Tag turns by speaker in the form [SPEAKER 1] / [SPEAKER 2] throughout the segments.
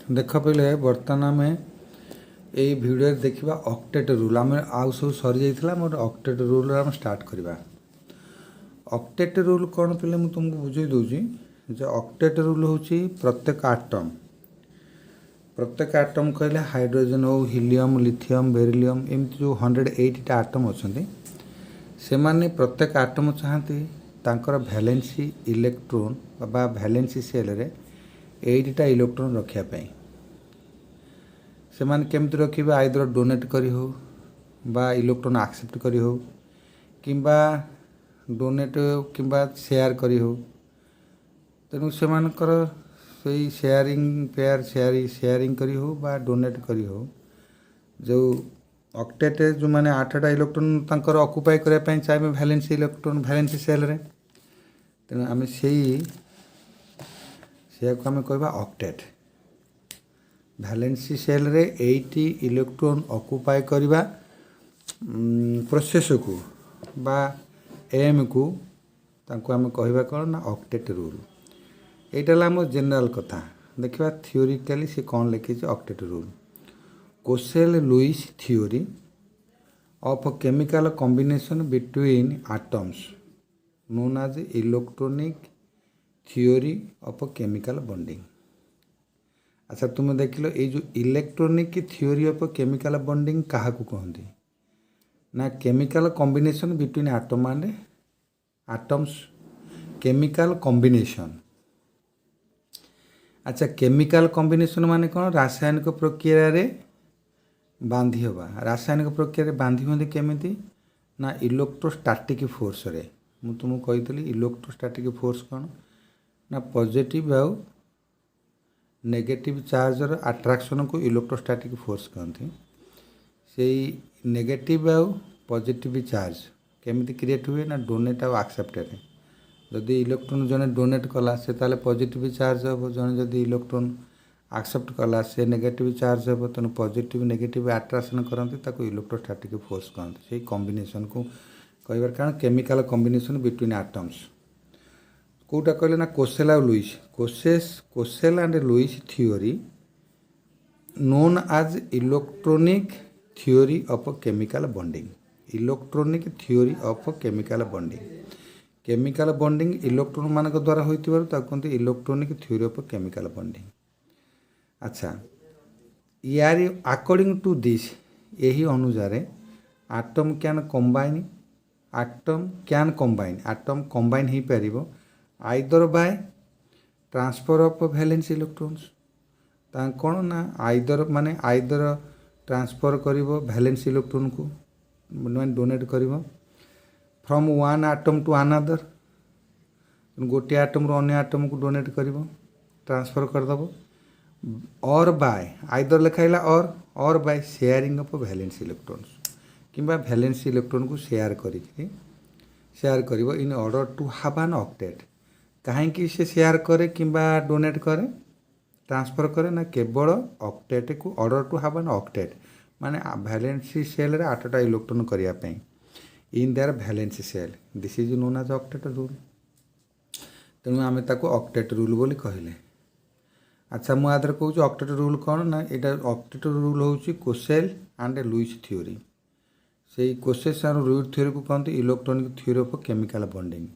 [SPEAKER 1] देख पहले बर्तमान आम यही भिडियो देखा ऑक्टेट रूल आम आउ सब सरी जाइए मोर ऑक्टेट रूल आम स्टार्ट करवा। ऑक्टेट रूल कौन पे मुझे तुमको बुझे दूसरी जो ऑक्टेट रूल हूँ प्रत्येक आटम कहले हाइड्रोजन हो हीलियम लिथियम बेरिलियम एमती जो 108टा आटम अच्छा से माने प्रत्येक आटम चाहती तांकर वैलेंसी इलेक्ट्रोन बा वैलेंसी सेल रे 8टा इलेक्ट्रोन रखापी से माने केमती रखिए आइदर डोनेट करी हो बा इलेक्ट्रोन एक्सेप्ट करी हो किंबा डोनेट किंबा शेयर करी हो तेणु से सही शेयरिंग पेयर शेयरिंग करी हो बा डोनेट करी हो जो ऑक्टेट जो माने 8टा इलेक्ट्रोन तांकर ऑक्युपाई करने चाहिए वैलेंसी इलेक्ट्रोन वैलेंसी सेल रे तेणु आम से आम कहवा ऑक्टेट वैलेंसी सेल रे 8 इलेक्ट्रोन ऑक्युपाई करवा प्रोसेस को बा एम को तांको आम कहवा कौन ना ऑक्टेट रूल यहाँ आम जनरल कथा देखा थियोरिटिकली सी कौन लिखी octet rule Kossel Lewis theory of chemical combination between atoms known as electronic theory of chemical bonding. अच्छा तुम देख लो ये जो electronic theory of chemical bonding क्या कहते ना chemical combination between atom and atoms chemical combination. अच्छा केमिकल कॉम्बिनेशन माने कौन रासायनिक प्रक्रिया रे बांधी हवा रासायनिक प्रक्रिया रे बांधी होंगे केमिति ना इलेक्ट्रोस्टैटिक फोर्स रे मु तुमको कही इलेक्ट्रोस्टैटिक फोर्स कौन ना पॉजिटिव आउ नेगेटिव चार्जर अट्रैक्शन को इलेक्ट्रोस्टैटिक फोर्स कहते से नेगेटिव आउ पॉजिटिव चार्ज केमिति क्रिएट हुए ना डोनेट आउ एक्सेप्टेड जदि इलेक्ट्रोन जने डोनेट कला से ताले पॉजिटिव चार्ज हम जने जदि इलेक्ट्रोन एक्सेप्ट कला से नेगेटिव चार्ज हम तेणु पॉजिटिव नेगेटिव अट्राक्शन करते ताको इलेक्ट्रोस्टैटिक फोर्स कहते से कॉम्बिनेशन को कहबार कारण केमिकल कॉम्बिनेशन बिटवीन एटम्स कोटा कहले ना कोसेल और Lewis Kossel and Lewis theory known as electronic theory of chemical bonding electronic theory of chemical bonding chemical bonding electron मान द्वारा होता कहते electronic theory of chemical bonding. अच्छा यार अकॉर्डिंग टू दिस यही अनुसार एटम कैन कंबाइन हो पार either by transfer of valence electrons कौन ना आइदर ट्रांसफर कर वैलेंस इलेक्ट्रॉन को डोनेट कर from one atom to another गोटे एटम रू अन्य एटम को डोनेट कर ट्रांसफर करदेव और बाय आइदर लिखाइला or by sharing of valence electrons किंबा वैलेंस इलेक्ट्रॉन को शेयर कर in order to have an octet कहीं से शेयर करे किंबा डोनेट करे ट्रांसफर करे ना केवल ऑक्टेट को order to have an octet माने वैलेंसी सेल रे 8टा इलेक्ट्रॉन करने in their valency shell this is known as octet rule तेणु आम ताको ऑक्टेट रूल बोली कहले। अच्छा मुझे आदर कहूँ ऑक्टेट रूल कौन ना यहाँ ऑक्टेट रूल हूँ कोसेल एंड लुईस थियोरी से कोसेल एंड लुईस थियोरी को कहते electronic theory of chemical bonding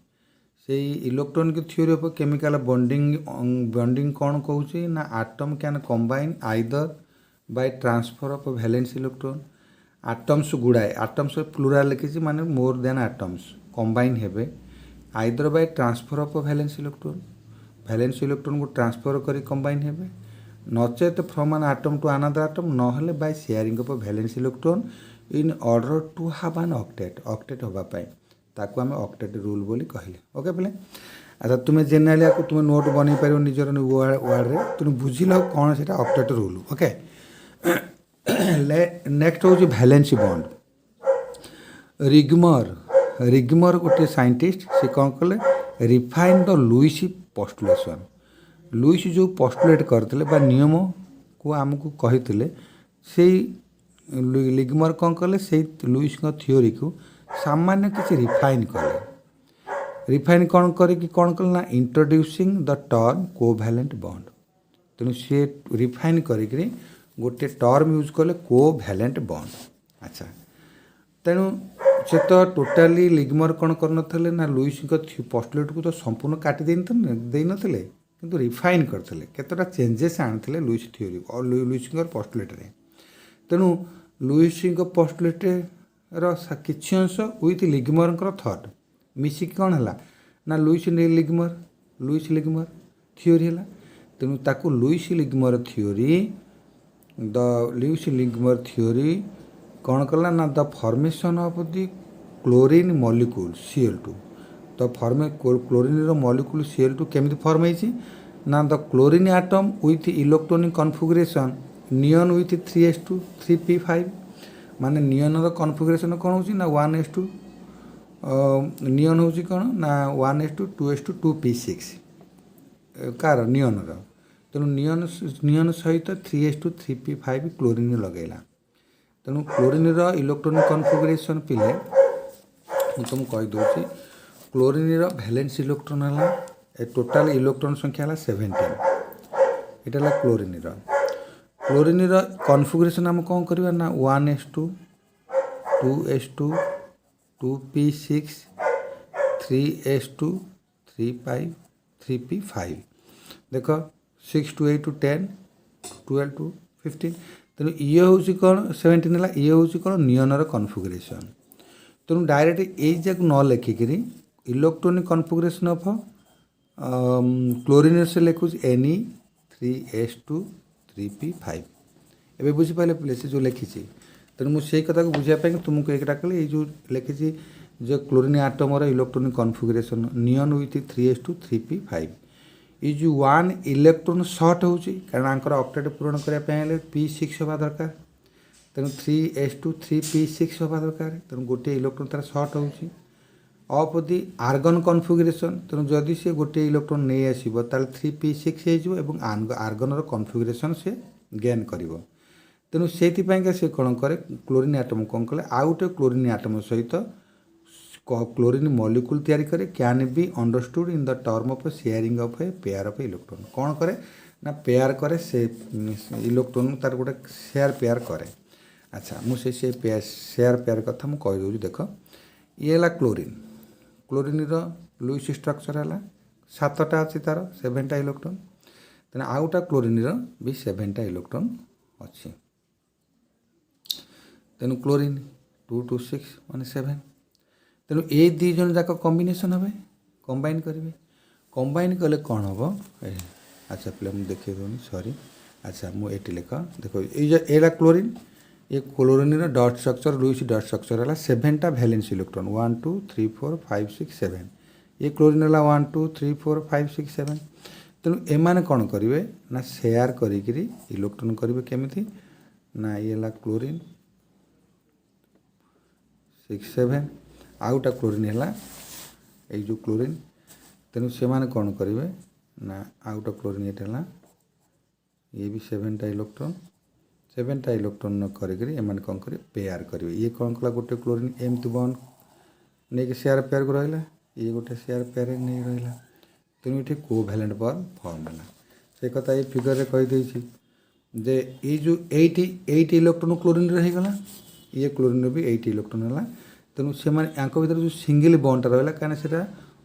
[SPEAKER 1] से electronic theory of chemical bonding कौन कहूँ ना atom can combine either by transfer of valence electron atoms गुड़ाए एटम्स प्लूराल लिखी माने मोर देन एटम्स कंबाइन हेबे either by transfer of valence electron को transfer करी कंबाइन हेबे नचेत from an atom to another atom नहले by sharing of valence electron in order to have an octet होगापाई ताको आम ऑक्टेट रूल बोली कहले। ओके बोले अच्छा तुम्हें जेनराली आपको तुम्हें नोट बन पार निजर वर्ड रे तुम बुझिल कौन से ऑक्टेट रूल। ओके नेक्स्ट हूँ वैलेंसी बॉन्ड रिग्मर गोटे साइंटिस्ट से कौन कले refine the Lewis postulation Lewis जो पोस्टुलेट करते बा नियम को आमको कही से लिग्मर कौन कले से लुईस थियोरी को सामान्य किसी रिफाइन कौन करी कौन कले ना introducing the term covalent bond तेणु सी रिफाइन करी गोटे टर्म यूज कले कोभैलेंट बॉन्ड। अच्छा तेणु से तो टोटाली लिगमर कौन कर ना लुईस पोस्टुलेट को तो संपूर्ण काटी दे नथिले किंतु रिफाइन करते केतटा चेंजेस आनी लुईस थ्योरी और लुईस पोस्टुलेट रे। तेणु लुईस पोस्टुलेट किछि अंश विथ लिगमर थट मिसिक कौन है ना लुईस लिगमर थ्योरी है। तेणु ताकू Lewis Langmuir theory the Lewis Langmuir theory कौन कला ना the formation of the chlorine molecule Cl2 तो क्लोरीन मॉलिक्यूल Cl2 केमिति फॉर्म होइछि ना the chlorine atom with electronic configuration neon with 3s2 3p5 माने नियन रो कॉन्फिगरेशन कौन होछि ना 1s2 नियन होछि कौन ना 1s2 2s2 2p6 कार नियन रो। तेणु नियन सहित 3s2 3p5 क्लोरीन लगेला। तेणु क्लोरीन इलेक्ट्रॉनिक कॉन्फिगरेशन पिले तुम कहीदे क्लोरीन वैलेंस इलेक्ट्रॉन है टोटाल इलेक्ट्रॉन संख्या है 17 इटा क्लोरीन कॉन्फिगरेशन आम कौन करवा ना 1s2 2s2 2p6 3s2 3p5 देख 6 to 8 to 10 12 to 15 तेणु ये हूँ कौन 17 है ये हूँ कौन नियनर कॉन्फिगरेशन। तेणु डायरेक्ट यही जाक न लिखिकी इलेक्ट्रॉनिक कॉन्फिगरेशन ऑफ क्लोरीन से लिखुँ Ne3s2 3p5 एवं बुझीपारे पे से जो लिखी। तेणु मुझे कथा को बुझापी तुमको एकटा कल ये जो लिखी जो क्लोरीन आटमर electronic configuration neon with 3s2 3p5 ये जो 1 इलेक्ट्रॉन सर्ट हो कारण आंकर ऑक्टेट पूरण करने p6 हवा दरकार। तेणु 3s2 3p6 हवा दरकार। तेणु गोटे इलेक्ट्रॉन तार सर्ट हो ऑफ दि आर्गन कॉन्फिगरेशन। तेणु जदि से गोटे इलेक्ट्रॉन नहीं आसो ताल 3p6 हो आर्गन कॉन्फिगरेशन से गेन कर। तेणु से कौन करे क्लोरीन एटम कौन कले आउ गोटे क्लोरीन एटम सहित क्लोरीन मॉलिक्यूल तैयारी करे can be understood in the term of sharing of a pair of electron कौन करे ना पेयर करे से इलेक्ट्रॉन तार गोटे शेयर पेयर करे। अच्छा मुझे शेयर पेयर कथा मुझे कहीदे देख ये है क्लोरीन लुईस स्ट्रक्चर है 7टा अच्छी तार 7टा इलेक्ट्रॉन तेना आउटा क्लोरीन भी 7टा इलेक्ट्रॉन अच्छी। तेणु क्लोरीन 2 to 6 माने 7 तेणु ये दी जन जाक कॉम्बिनेशन हे कंबाइन करेंगे कंबाइन कले कौन हम। अच्छा पे मुझे देखे दूनी सॉरी। अच्छा मुझे लिख देखो ये क्लोरीन ये chlorine dot structure Lewis dot structure है 7टा वैलेंस इलेक्ट्रॉन 1 2 3 4 5 6 7 ये क्लोरीन है 1 2 3 4 5 6 7 तेणु एमाने कौन करेंगे ना शेयर करी इलेक्ट्रॉन करेंगे केमिति ना ये क्लोरीन 6 7 आउटा क्लोरीन है ये जो क्लोरीन तेणु से माने कौन करेंगे ना आउटा क्लोरीन ये ये भी 7टा इलेक्ट्रॉन करें कौन करेंगे पेयर करेंगे। ये कौन कला गोटे क्लोरीन एमती बॉन्ड नहीं शेयर पेयर को रहा ये गोटे शेयर पेयर नहीं रहा तेणु ये कोभैलेंट बॉन्ड फॉर्म है से कथा ये फिगर में कहीदे जे ये जो 8 इलेक्ट्रॉन क्लोरीन रहीगला ये क्लोरीन भी 8 इलेक्ट्रॉन है। तेणु से भर जो सिंगल बॉन्डटा रहा कहीं से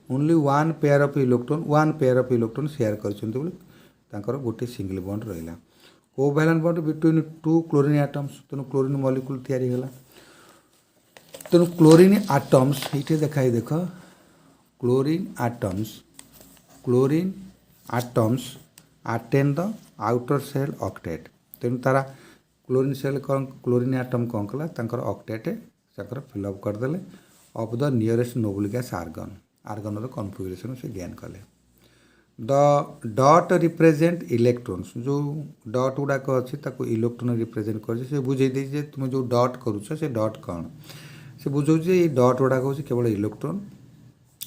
[SPEAKER 1] only 1 pair of electron share कर गोटे सिंगल बॉन्ड रहा covalent bond between 2 chlorine atoms. तेणु क्लोरीन मॉलिक्यूल तैयारी होला। तेणु क्लोरीन एटम्स ये देखा देख chlorine atoms attain the outer shell octet. तेणु तारा क्लोरीन सेल क्लोरीन एटम कौन कला ऑक्टेट फिलअप करदे of the nearest noble gas argon configuration से गेन कले। द डॉट रिप्रेजेंट इलेक्ट्रॉन्स जो डॉट गुड़ाक अच्छी इलेक्ट्रॉन रिप्रेजेंट कर बुझे तुम जो डॉट करुच से डॉट कौन से बुझे ये डॉट गुड़ाक हूँ केवल electron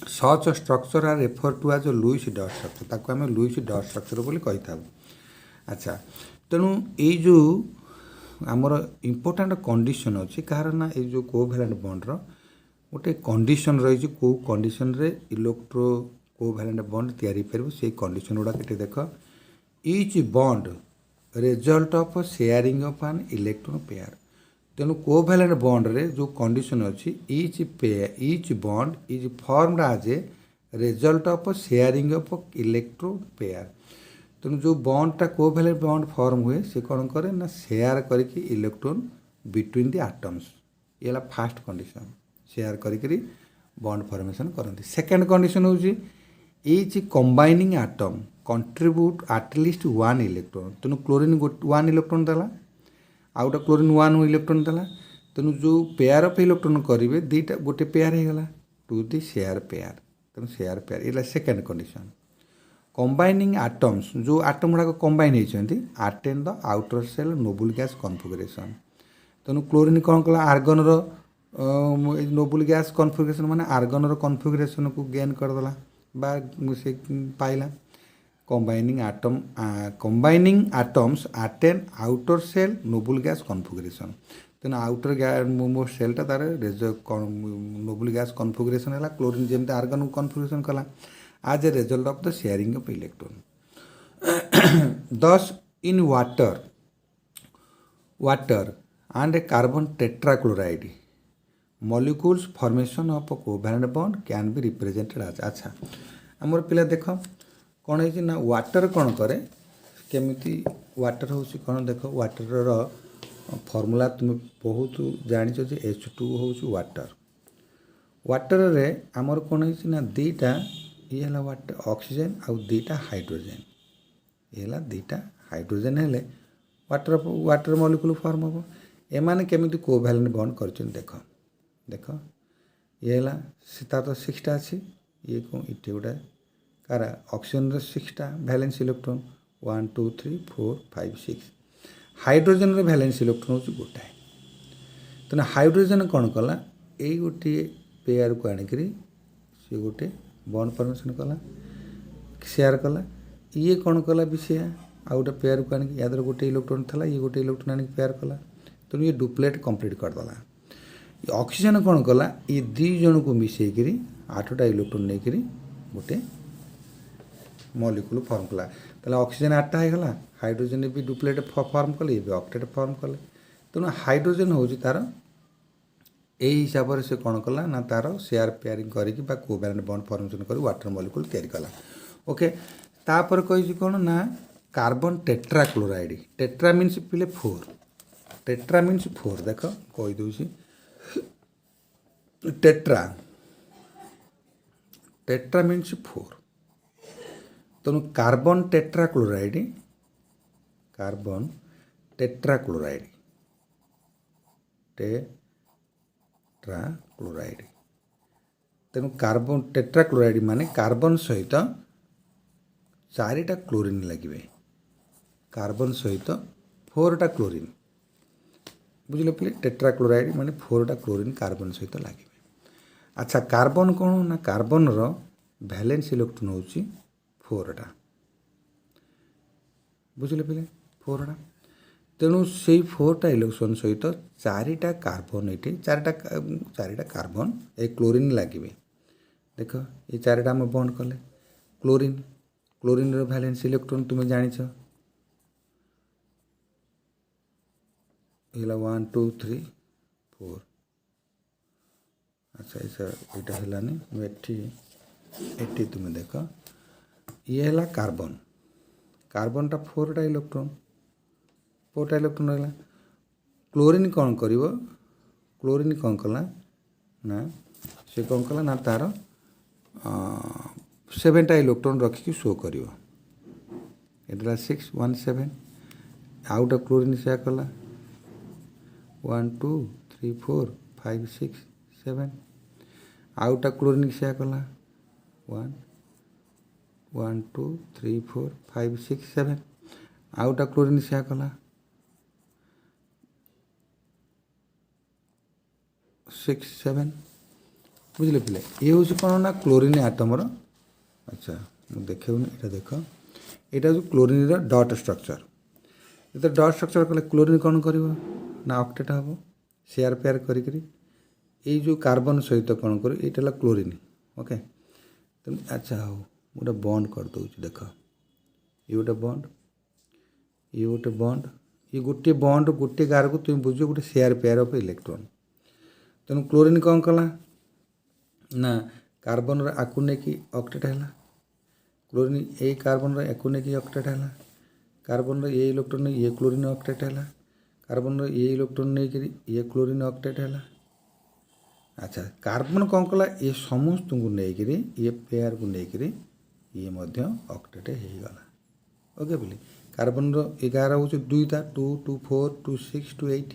[SPEAKER 1] such structure are refer to as Lewis dot structure ताको आम लुईस डॉट स्ट्रक्चर बोली कही था। अच्छा तेणु ये जो आमर इम्पोर्टाट कंडीशन अच्छी कार ना ये जो कोभैलेंट बॉन्ड गोटे कंडीशन रही कौ कंडीशन रे इलेक्ट्रो कोभैलेंट बॉन्ड तैयारी पार से कंडीशन गुड़ा ये देख each bond result of sharing of ଆନ୍ ଇଲେକ୍ଟ୍ରନ୍ ପେୟାର। ତେଣୁ କୋଭାଲେଣ୍ଟ ବଣ୍ଡରେ ଯେଉଁ କଣ୍ଡିସନ୍ ଅଛି each bond is formed as A result of sharing of electron pair. ତେଣୁ ଯେଉଁ ବଣ୍ଡଟା କୋଭାଲେଣ୍ଟ ବଣ୍ଡ ଫର୍ମ ହୁଏ ସେ କ'ଣ କରେ ନା ସେୟାର କରିକି ଇଲେକ୍ଟ୍ରୋନ୍ ବିଟୱିନ୍ ଦି ଆଟମ୍ସ। ଇଏ ହେଲା ଫାର୍ଷ୍ଟ କଣ୍ଡିସନ୍, ସେୟାର କରିକିରି ବଣ୍ଡ ଫର୍ମେସନ୍ କରନ୍ତି। ସେକେଣ୍ଡ କଣ୍ଡିସନ୍ ହେଉଛି each combining atom contribute at least 1 electron. ତେଣୁ କ୍ଲୋରିନ୍ 1 ଇଲେକ୍ଟ୍ରନ୍ ଦେଲା, ଆଉ ଗୋଟେ କ୍ଲୋରିନ୍ 1 ଇଲେକ୍ଟ୍ରନ୍ ଦେଲା। ତେଣୁ ଯେଉଁ ପେୟାର ଅଫ୍ ଇଲେକ୍ଟ୍ରନ୍ କରିବେ ଦୁଇଟା ଗୋଟେ ପେୟାର ହେଇଗଲା ଟୁ ଦି ସେୟାର ପେୟାର। ତେଣୁ ସେୟାର ପେୟାର ଏଇଟା ସେକେଣ୍ଡ କଣ୍ଡିସନ୍। କମ୍ବାଇନିଂ ଆଟମ୍ସ ଯେଉଁ ଆଟମ୍ ଗୁଡ଼ାକ କମ୍ବାଇନ୍ ହେଇଛନ୍ତି ଆଟେନ୍ ଦ outer shell noble gas configuration. ତେଣୁ କ୍ଲୋରିନ୍ କ'ଣ କଲା ଆର୍ଗନର ନୋବୁଲ୍ ଗ୍ୟାସ୍ କନଫିଗରେସନ୍ ମାନେ ଆର୍ଗନର କନଫିଗରେସନ୍କୁ ଗେନ୍ କରିଦେଲା ବା ସେ ପାଇଲା। Combining atoms attain outer shell noble gas configuration. ତେଣୁ ଆଉଟର ସେଲ୍ଟା ତାର ନୋବୁଲ୍ ଗ୍ୟାସ୍ କନଫିଗରେସନ୍ ହେଲା। କ୍ଲୋରିନ୍ ଯେମିତି ଆର୍ଗନକୁ କନଫିଗରେସନ୍ କଲା as a result of the sharing of electron. Thus, in water and a carbon tetrachloride, molecules formation of a covalent bond can be represented as अच्छा आमर पिला देख कौन है ना वाटर कौन करे केमिति वाटर हूँ कौन देख वाटर फॉर्मूला तुम बहुत जानिछ जे H2 हूँ वाटर। वाटर रे आमर कौन है ना दीटा ये है वाटर ऑक्सीजन आउ दीटा हाइड्रोजन। ये है दीटा हाइड्रोजन हेले वाटर मॉलिक्यूल फॉर्म हम एमाने केमिति कोवैलेंट बॉन्ड करछन देख देख ये है सीता तो 6टा अच्छी ये कौन इटे गोटा कारा ऑक्सीजन 6टा valence electron 1 2 3 4 5 6। Hydrogen valence electron हूँ गोटाए। तेना हाइड्रोजन कौन कला यही गोटे पेयर को आणिकी सी गोटे बॉन्ड फॉर्मेशन कला शेयर कला ये कौन कला भी से आउ गोटे पेयर को आनिक याद गोटे इलेक्ट्रॉन था ये गोटे इलेक्ट्रॉन आनिक पेयर कला। तेणु ये डुप्लेट कंप्लीट करदेला। ऑक्सीजन कौन कला ये दी जन को मिसेकरी 8टा इलेक्ट्रॉन नहीं गोटे मॉलिक्यूल फॉर्म कला। ताले ऑक्सीजन 8टा होगा हाइड्रोजन भी डुप्लेट फॉर्म कले ये ऑक्टेट फॉर्म कले। तेणु हाइड्रोजन हूँ तार यही हिसाब से कौन कला ना तार शेयर पेयरिंग करके कोवैलेंट बॉन्ड फॉर्मेशन कर वाटर मॉलिक्यूल तैयारी कला। ओके तापर कही कौन ना कार्बन टेट्राक्लोराइड। टेट्रा मीन्स पिले 4 टेट्रा मीन्स 4 देख कही दूसरी टेट्रा टेट्रा मीन्स 4। तेणु कार्बन टेट्राक्लोराइड टेट्राक्लोराइड तेणु कार्बन टेट्राक्लोराइड माने कार्बन सहित 4टा क्लोरीन लगे कार्बन सहित 4टा क्लोरीन बुझल पे टेट्राक्लोराइड माने 4टा क्लोरीन कार्बन सहित लगे। अच्छा कार्बन कौन ना कार्बन रो वैलेंस इलेक्ट्रॉन हूँ 4टा बुझल पे 4टा। तेणु से 4टा इलेक्ट्रॉन सहित 4टा कार्बन ये 4टा कार्बन ए क्लोरीन लगे देख ये 4टा आम बॉन्ड कले क्लोरीन रो वैलेंस इलेक्ट्रॉन तुम्हें जानिछ ये 1 2 3 4। अच्छा यहाँ है एटी तुम्हें देख ये है कार्बन कार्बनटा 4टा इलेक्ट्रॉन रहा। क्लोरीन कौन कर क्लोरीन कौन कला ना से कौन कला ना तार 7टा इलेक्ट्रॉन रखिकी शो कर 6 1 7 आउटा क्लोरीन से कला 1 2 3 4 5 6 7 आउटा क्लोरीन से कला 1 1 2 3 4 5 6 7 आउटा क्लोरीन से कला 6 7 बुझे पे ये हूँ कौन ना क्लोरीन आटमर। अच्छा मुझे देखे ये देख यहाँ हूँ क्लोरीन डट स्ट्रक्चर ये डट स्ट्रक्चर कले क्लोरीन कौन कर ना ऑक्टेट हम शेयर पेयर करी जो कार्बन सहित कौन कर ये क्लोरीन ओके। तेणु अच्छा हाँ गोटे बॉन्ड कर दूँ देख ये गोटे बॉन्ड ये गोटे बॉन्ड ये गोटे बॉन्ड गोटे गार को तुम बुझ गोटे शेयर पेयर ऑफ इलेक्ट्रॉन तेणु क्लोरीन कौन कला ना कार्बन आकु नहीं ऑक्टेट है क्लोरीन ए कार्बन याकू नहीं ऑक्टेट है कार्बन ये इलेक्ट्रॉन ये क्लोरीन ऑक्टेट है कार्बन ये इलेक्ट्रॉन नहीं ये क्लोरीन ऑक्टेट है अच्छा कार्बन कौन कला ये समस्त को लेकर ये पेयर को लेकर ये ऑक्टेट हो गला ओके बोली कार्बन रो11 हूँ दुईटा 2 2 4 2 6 2 8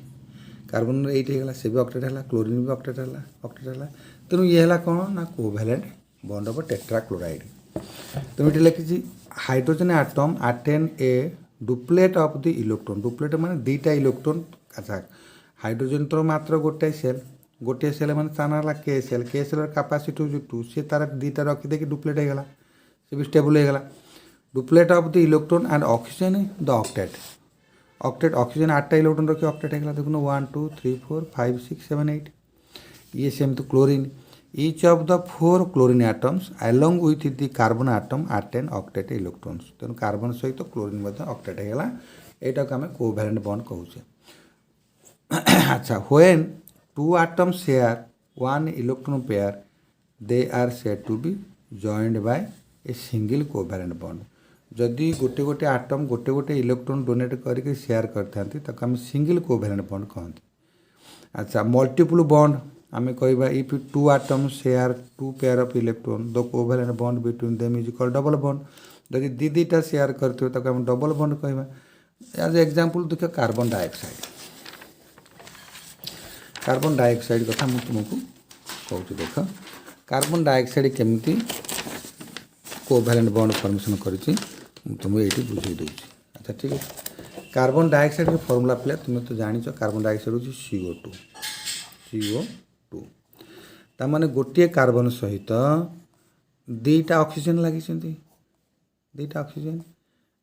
[SPEAKER 1] कार्बन 8 होगा से भी ऑक्टेट है क्लोरीन भी ऑक्टेट है तेणु ये है कौन ना कोवैलेंट बॉन्ड ऑफ टेट्राक्लोराइड तेणु ये लिखी hydrogen atom attain a duplet of the electron duplet माने दुईटा इलेक्ट्रॉन अच्छा हाइड्रोजन तो मात्र गोटे सेल माने ताना के सेल कैपेसिटी हूँ 2 सी तार दुईटा रखीदे डुप्लेट होगा से भी स्टेबल होगा duplet of the electron and oxygen the octet oxygen 8टा इलेक्ट्रॉन रखी ऑक्टेट होगा देखो 1 2 3 4 5 6 7 8 ये सेम तो chlorine each of the 4 chlorine atoms along with the carbon atom attain octet electrons तेणु कार्बन सहित तो क्लोरीन ऑक्टेट होगा यहाँ को आम कोवैलेंट बॉन्ड कहूचे अच्छा when 2 atoms share 1 electron pair they are said to be joined by a single covalent bond जदि गोटे गोटे आटम गोटे गोटे इलेक्ट्रॉन डोनेट करके शेयर करते आम सिंगल कोवैलेंट बॉन्ड कहते अच्छा मल्टीपल बॉन्ड आम कहवा if 2 atoms share 2 pair of electron the covalent bond between them is called double bond जदि दीटा शेयर करते आम डबल बॉन्ड कहवा एज एग्जांपल देख कार्बन डाइऑक्साइड कथा मुझे तुमको कहूँ देख कार्बन डाइऑक्साइड केमती कोवैलेंट बॉन्ड फॉर्मेशन करी तुमको ये बुझे दूँ अच्छा ठीक है कार्बन डाइऑक्साइड फॉर्मूला पे तुम्हें तो जान कार्बन डाइऑक्साइड हूँ CO2 ताने गोटे कार्बन सहित दुईटा ऑक्सीजन लगी दुईटा ऑक्सीजन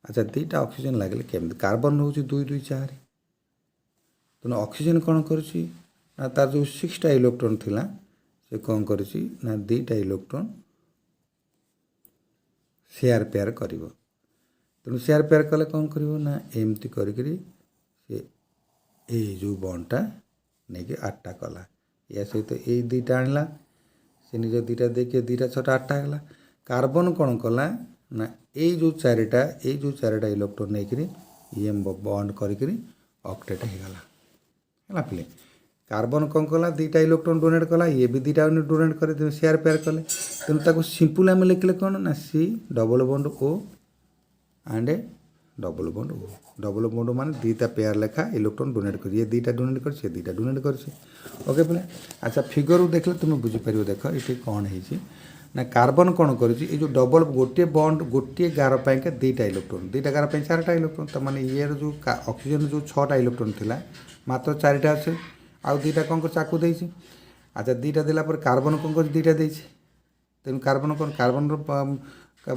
[SPEAKER 1] अच्छा दुईटा ऑक्सीजन लगे केमती कार्बन हूँ 2 2 4 तेना ऑक्सीजन कौन कर तार जो 6टा इलेक्ट्रॉन थिला से कौन कर दुईटा इलेक्ट्रॉन शेयर पेयर कर तेणु शेयर पेयर कले कौन कर एमती करी जो बॉन्डटा नहीं कि 8टा कला या सहित ये दुईटा आणला से निज दुईटा देखिए 2 2 6 8टा है कार्बन कौन कला ना ये जो 4टा इलेक्ट्रॉन नहीं करी ये बॉन्ड करी ऑक्टेट होगा पे कार्बन कौन कला 2टा इलेक्ट्रॉन डोनेट कला ये भी 2टा डोनेट कर शेयर पेयर कले तेणु ताको सिंपल आम लिखले कौन ना C double bond O and double bond मान 2टा पेयर लेखा इलेक्ट्रॉन डोनेट कर ये 2टा डोनेट कर से 2टा डोनेट कर ओके पे अच्छा फिगर देखले तुम बुझीपर देख ये कौन है ना कार्बन कौन कर जो डबल गोटे बॉन्ड गोटे गार पाइंका 2टा इलेक्ट्रॉन 2टा गार 4टा इलेक्ट्रॉन तो मैंने ये जो ऑक्सीजन जो 6टा इलेक्ट्रॉन थिला मात्र 4टा अच्छे आउ 2टा कौन कर चाकू दे अच्छा 2टा देला पर कार्बन कौन कर 2टा दे तेणु कार्बन कौन कार्बन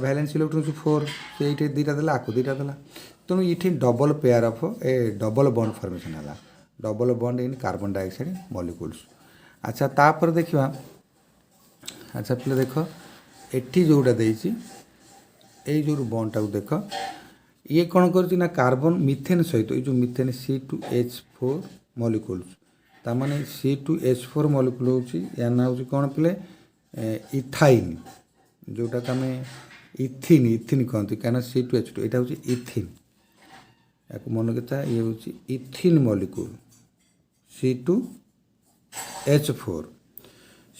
[SPEAKER 1] वैलेंस इलेक्ट्रॉन 4 से ये 2टा देला आकु 2टा देला तेणु ये double pair of a double bond formation है double bond in carbon dioxide molecules अच्छा तापर देखा अच्छा पे देख एटी जोटा देती जो बॉन्डटा देख ये कौन कर कार्बन मिथेन सहित ये जो methane C2H4 molecules तामाने C2H4 molecule हूँ या ना हूँ कौन पे इथाइन जोटा आम इथिन कहते कहीं C2H2 यहाँ हूँ इथिन या मन के ये हूँ इथिन मॉलिक्यूल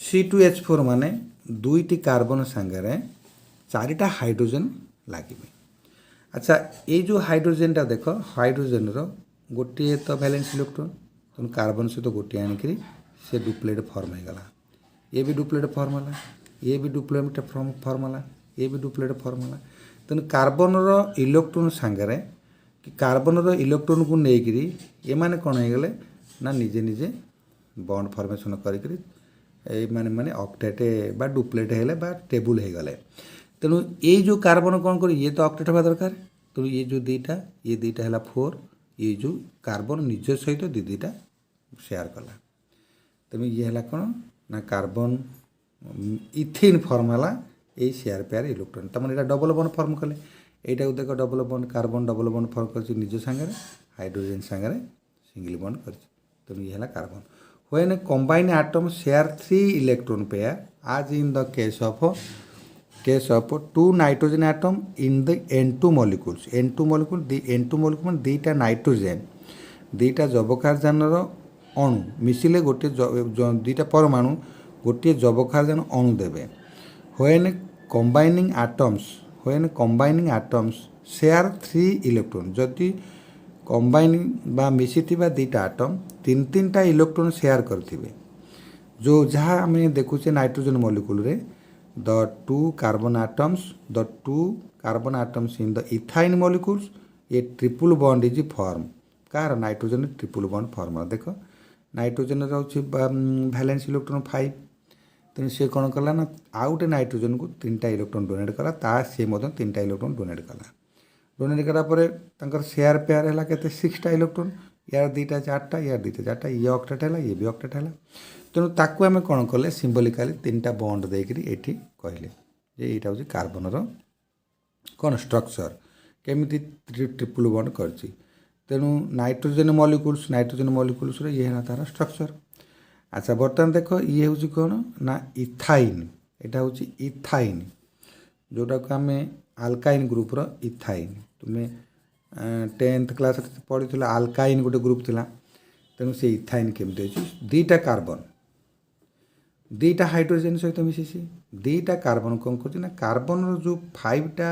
[SPEAKER 1] C2H4 माने 2टी कार्बन सांगे 4टा हाइड्रोजन लगे अच्छा ये जो हाइड्रोजनटा देख हाइड्रोजन गोटे तो वैलेंस इलेक्ट्रॉन तुम कार्बन सहित गोटे आणिक से डुप्लेट फॉर्म होगा ये भी डुप्लेट फॉर्म है ये भी डुप्लेट फॉर्म है ये भी डुप्लेट फॉर्म है तेणु कार्बन इलेक्ट्रॉन सांगे कि कार्बन इलेक्ट्रॉन को लेकर ये माने कौन हो गले ना निजे निजे बॉन्ड फॉर्मेशन करी माने ऑक्टेट बा डुप्लेट है बा टेबुल हो गले तेणु ये जो कार्बन कौन कर ये तो ऑक्टेट हवा दरकार तेणु ये जो 2टा है 4 ये जो कार्बन निज सहित 2टा शेयर कला तेणु ये है कौन ना कार्बन इथिन फॉर्म है ये शेयर पेयर इलेक्ट्रॉन तमें यहाँ डबल बॉन्ड फॉर्म कले এইটা দেখ double bond carbon double bond form করছে নিজ সাଙ୍ଗরে হাইड्रोजन সাଙ୍ଗরে সিঙ্গল বন্ড করছে তেমন ইয়ে হল carbon when combined atoms share 3 electron pair as in the case of two nitrogen atom in the N2 molecules the N2 molecule মানে দুইটা নাইট্রোজেন দুইটা যবক্ষারযানর অণু মিশিলে গোটিয়ে দুইটা পরমাণু গোটিয়ে যবক্ষারযান অণু দেবে when combining atoms share 3 electron যদি কম্বাইন বা মিশিଥିବା দুইটা আটম তিনটা ইলেক্ট্রন সেয়ার କରିଥିବେ जो जहाँ आम देखुचे नाइट्रोजन मॉलिक्यूल रे the two carbon atoms in the ethyne molecules ये ट्रिपल बॉन्ड इज फॉर्म कार नाइट्रोजन ट्रिपल बॉन्ड फॉर्म देख नाइट्रोजन रोचे वैलेंस इलेक्ट्रॉन 5 तेणु सी कौन कला ना आउ गोटे नाइट्रोजन को तीनटा इलेक्ट्रॉन डोनेट कला ता सी तीनटा इलेक्ट्रॉन डोनेट कला डोनेट करापर सेयार पेयर है के 6टा इलेक्ट्रॉन यार दुईटा 4टा यार दुईटा 4टा ये ऑक्टेट है ये भी ऑक्टेट है तेणु ताकू आम कौन कले सिम्बोलिकाली तीनटा बॉन्ड देकर ये कहले जे यहाँ हूँ कार्बनर कौन स्ट्रक्चर केमी ट्रिपल बॉन्ड कर तेणु नाइट्रोजन मॉलिक्यूल्स ये है तार स्ट्रक्चर अच्छा बर्तमान देख ये हूँ कौन ना इथाइन यहाँ हूँ इथाइन जोटा को आम आल्काइन ग्रुपर इथाइन तुम्हें 10th क्लास पढ़ी आल्काइन गोटे ग्रुप थिला तेणु से इथाइन केमती अच्छी दुईटा कार्बन दुईटा हाइड्रोजन सहित मिशिसी दुईटा कार्बन कौन कर कार्बन जो 5टा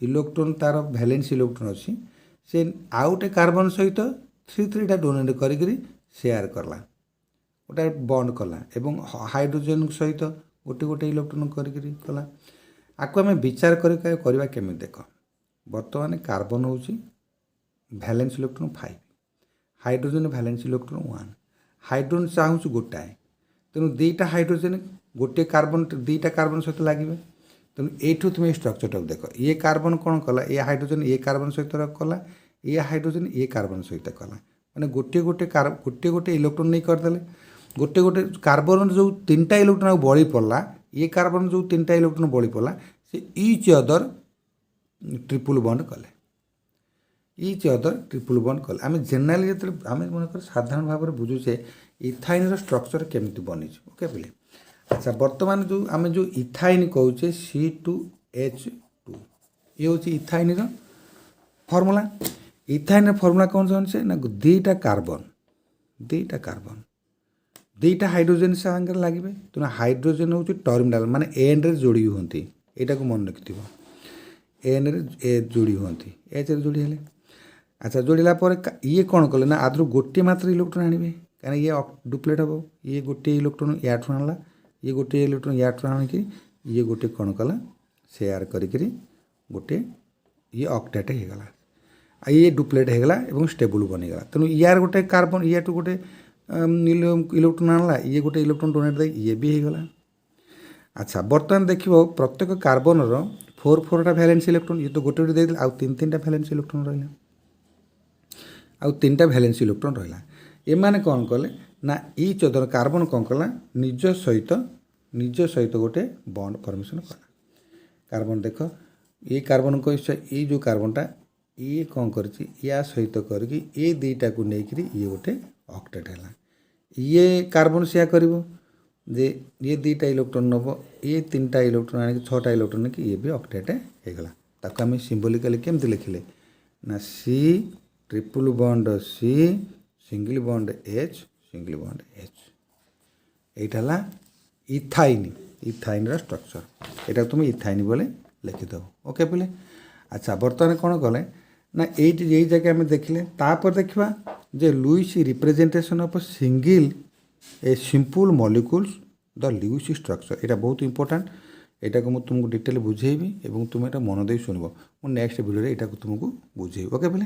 [SPEAKER 1] इलेक्ट्रॉन तार वैलेंस इलेक्ट्रॉन अच्छी से आउटे कार्बन सहित 3टा डोनेट करी शेयर करला गोटे बॉन्ड कला एवं हाइड्रोजन सहित गोटे गोटे इलेक्ट्रॉन कला आपको आम विचार करवा केमी देख बर्तमान कार्बन हूँ valence electron 5 hydrogen valence electron 1 hydrogen चाहूँ गोटाए तेणु दुईटा हाइड्रोजन गोटे कार्बन दुईटा कार्बन सहित लगे तेणु यू तुम स्ट्रक्चर देख ये कार्बन कौन कला ये हाइड्रोजन ये कार्बन सहित कला ये हाइड्रोजन ये कार्बन सहित कला मैंने गोटे गोटे इलेक्ट्रॉन नहीं करदे गोटे गोटे कार्बन जो 3टा इलेक्ट्रॉन बड़ी पड़ा ये कार्बन जो 3टा इलेक्ट्रॉन बड़ी पड़ा से ईच अदर ट्रिपल बॉन्ड कले आम जेनेराली जो आम मनकर साधारण भाव में बुझुचे इथाइन स्ट्रक्चर केमती बनी ओके बोले अच्छा बर्तमान जो आम जो इथाइन कहचे C2H2 ये हूँ इथाइन फर्मूला इथाइन फर्मूला कौन से ना दुईटा कार्बन दुईटा हाइड्रोजन सागर लगे तेना हाइड्रोजन हूँ टर्मिनाल माने एन रे जोड़ी हूँ यहाँ को मन रखि एन रे जोड़ी हूँ एच रे जोड़ी हेले अच्छा जोड़ला ये कौन कले ना आदर गोटे मात्र इलेक्ट्रॉन आने कहीं ये डुप्लेट हम ये गोटे इलेक्ट्रॉन या आना ये गोटे इलेक्ट्रॉन या आणिक ये गोटे कौन कला शेयर करी गोटे ये ऑक्टेट होगला ये डुप्लेट होगला और स्टेबल बनीगला तेणु यार गोटे कार्बन या गोटे इलेक्ट्रॉन आना ये गोटे इलेक्ट्रॉन डोनेट दे ये भी होगला अच्छा बर्तमान देख प्रत्येक कार्बन 4टा वैलेंस इलेक्ट्रॉन ये तो गोटे गोटे दे आउ 3टा वैलेंस इलेक्ट्रॉन रहा आउ 3टा वैलेंस इलेक्ट्रॉन रहा एमाने कौन कले ना ईच अदर कार्बन कौन कला निज सहित गोटे बॉन्ड फॉर्मेशन कला कार्बन देख ये कार्बन को ये जो कार्बनटा ये कौन कर या सहित करके ये दुईटा को लेकर ये गोटे ऑक्टेट है ये कार्बन सेया करिवो जे ये दुईटा इलेक्ट्रॉन नब ये 3टा इलेक्ट्रॉन आने 6टा इलेक्ट्रॉन कि ये भी ऑक्टेट होगला ताको आम सिम्बोलिकली केमती लिखिले ना C triple bond C single bond H यहाँ इथाइन स्ट्रक्चर यहाँ तुम इथाइन बोले लिखिदेव ओके बोले अच्छा बर्तमान कौन कले ना यही जगह आम देखिले तापर देखा जे Lewis representation of single a simple molecules the Lewis structure यहाँ बहुत इंपोर्टेंट यहाँ को मुझे तुमको डिटेल बुझेबी और तुम यहाँ मन दे शुणव मु नेक्स्ट वीडियो यहाँ तुमको बुझेबी ओके बोले।